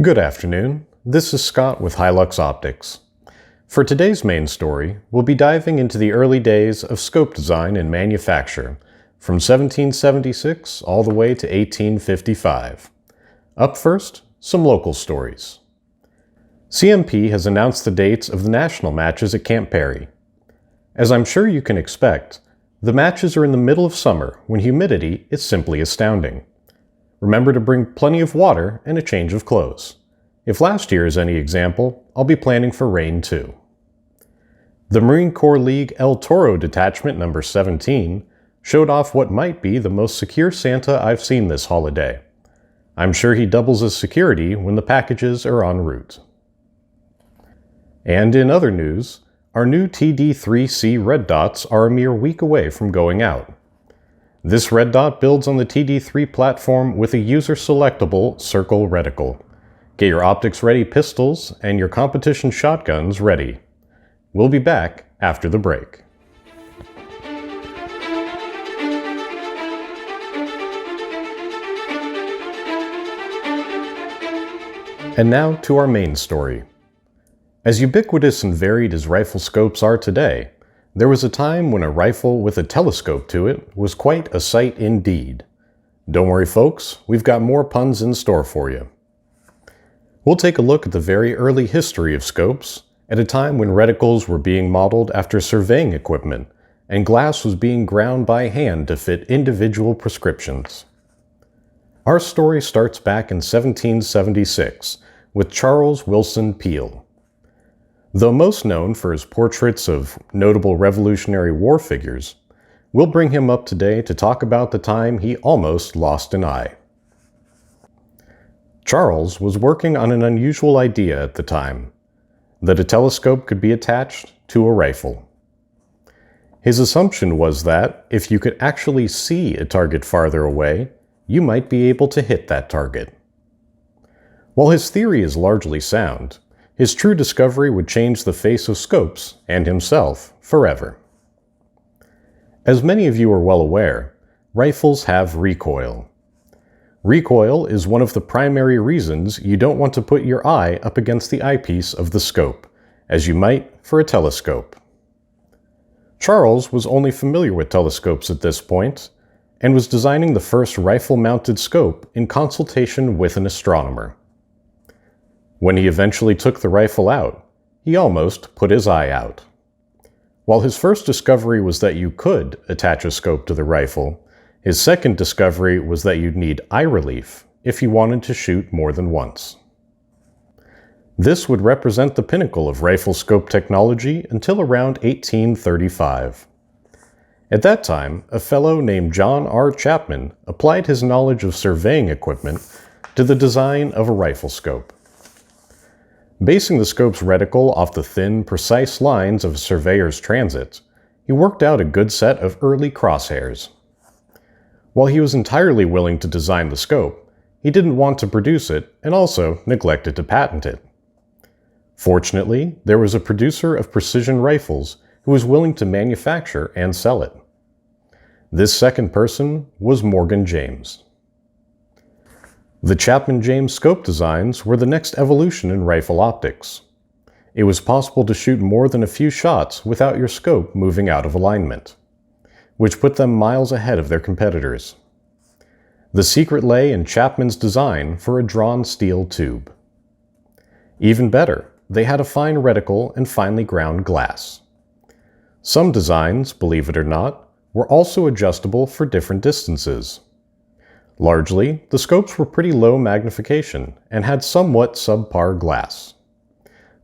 Good afternoon, this is Scott with Hi-Lux Optics. For today's main story, we'll be diving into the early days of scope design and manufacture, from 1776 all the way to 1855. Up first, some local stories. CMP has announced the dates of the national matches at Camp Perry. As I'm sure you can expect, the matches are in the middle of summer when humidity is simply astounding. Remember to bring plenty of water and a change of clothes. If last year is any example, I'll be planning for rain too. The Marine Corps League El Toro Detachment number 17 showed off what might be the most secure Santa I've seen this holiday. I'm sure he doubles as security when the packages are en route. And in other news, our new TD3C red dots are a mere week away from going out. This red dot builds on the TD3 platform with a user-selectable circle reticle. Get your optics-ready pistols and your competition shotguns ready. We'll be back after the break. And now to our main story. As ubiquitous and varied as rifle scopes are today, there was a time when a rifle with a telescope to it was quite a sight indeed. Don't worry folks, we've got more puns in store for you. We'll take a look at the very early history of scopes, at a time when reticles were being modeled after surveying equipment, and glass was being ground by hand to fit individual prescriptions. Our story starts back in 1776 with Charles Willson Peale. Though most known for his portraits of notable Revolutionary War figures, we'll bring him up today to talk about the time he almost lost an eye. Charles was working on an unusual idea at the time, that a telescope could be attached to a rifle. His assumption was that, if you could actually see a target farther away, you might be able to hit that target. While his theory is largely sound, his true discovery would change the face of scopes, and himself, forever. As many of you are well aware, rifles have recoil. Recoil is one of the primary reasons you don't want to put your eye up against the eyepiece of the scope, as you might for a telescope. Charles was only familiar with telescopes at this point, and was designing the first rifle-mounted scope in consultation with an astronomer. When he eventually took the rifle out, he almost put his eye out. While his first discovery was that you could attach a scope to the rifle, his second discovery was that you'd need eye relief if you wanted to shoot more than once. This would represent the pinnacle of rifle scope technology until around 1835. At that time, a fellow named John R. Chapman applied his knowledge of surveying equipment to the design of a rifle scope. Basing the scope's reticle off the thin, precise lines of a surveyor's transit, he worked out a good set of early crosshairs. While he was entirely willing to design the scope, he didn't want to produce it and also neglected to patent it. Fortunately, there was a producer of precision rifles who was willing to manufacture and sell it. This second person was Morgan James. The Chapman-James scope designs were the next evolution in rifle optics. It was possible to shoot more than a few shots without your scope moving out of alignment, which put them miles ahead of their competitors. The secret lay in Chapman's design for a drawn steel tube. Even better, they had a fine reticle and finely ground glass. Some designs, believe it or not, were also adjustable for different distances. Largely, the scopes were pretty low magnification and had somewhat subpar glass.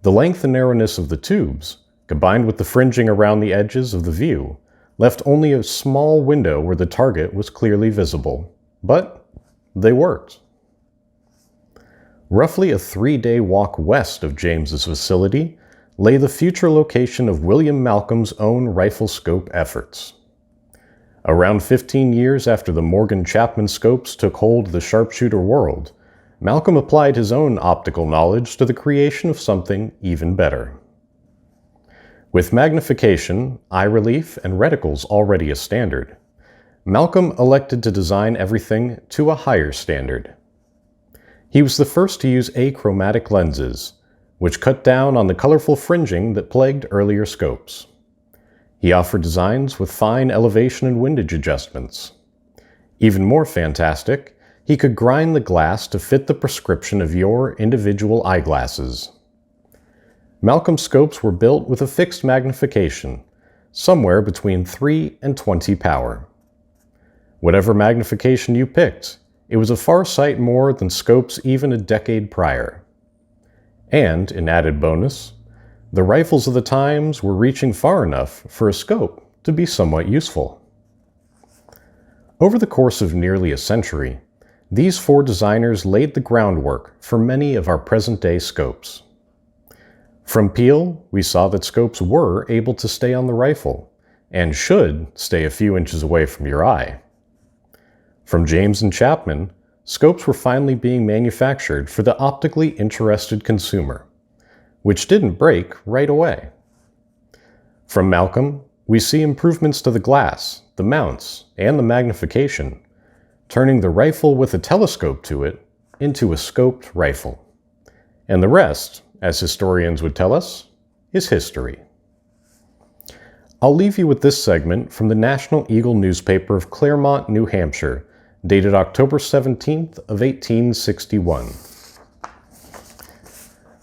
The length and narrowness of the tubes, combined with the fringing around the edges of the view, left only a small window where the target was clearly visible, but they worked. Roughly a 3-day walk west of James's facility lay the future location of William Malcolm's own rifle scope efforts. Around 15 years after the Morgan Chapman scopes took hold of the sharpshooter world, Malcolm applied his own optical knowledge to the creation of something even better. With magnification, eye relief, and reticles already a standard, Malcolm elected to design everything to a higher standard. He was the first to use achromatic lenses, which cut down on the colorful fringing that plagued earlier scopes. He offered designs with fine elevation and windage adjustments. Even more fantastic, he could grind the glass to fit the prescription of your individual eyeglasses. Malcolm's scopes were built with a fixed magnification, somewhere between 3 and 20 power. Whatever magnification you picked, it was a far sight more than scopes even a decade prior. And, in added bonus, the rifles of the times were reaching far enough for a scope to be somewhat useful. Over the course of nearly a century, these four designers laid the groundwork for many of our present-day scopes. From Peale, we saw that scopes were able to stay on the rifle, and should stay a few inches away from your eye. From James and Chapman, scopes were finally being manufactured for the optically interested consumer, which didn't break right away. From Malcolm, we see improvements to the glass, the mounts, and the magnification, turning the rifle with a telescope to it into a scoped rifle. And the rest, as historians would tell us, is history. I'll leave you with this segment from the National Eagle newspaper of Claremont, New Hampshire, dated October 17th of 1861.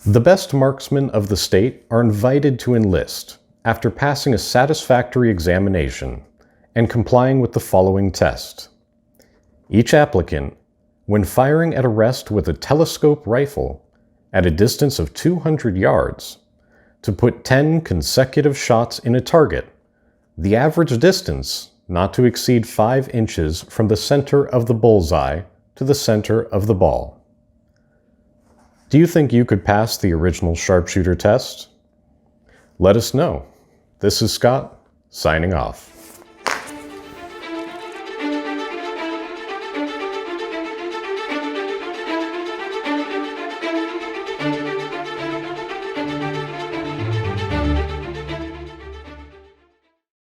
The best marksmen of the state are invited to enlist after passing a satisfactory examination and complying with the following test. Each applicant, when firing at a rest with a telescope rifle at a distance of 200 yards, to put 10 consecutive shots in a target, the average distance not to exceed 5 inches from the center of the bullseye to the center of the ball. Do you think you could pass the original sharpshooter test? Let us know. This is Scott, signing off.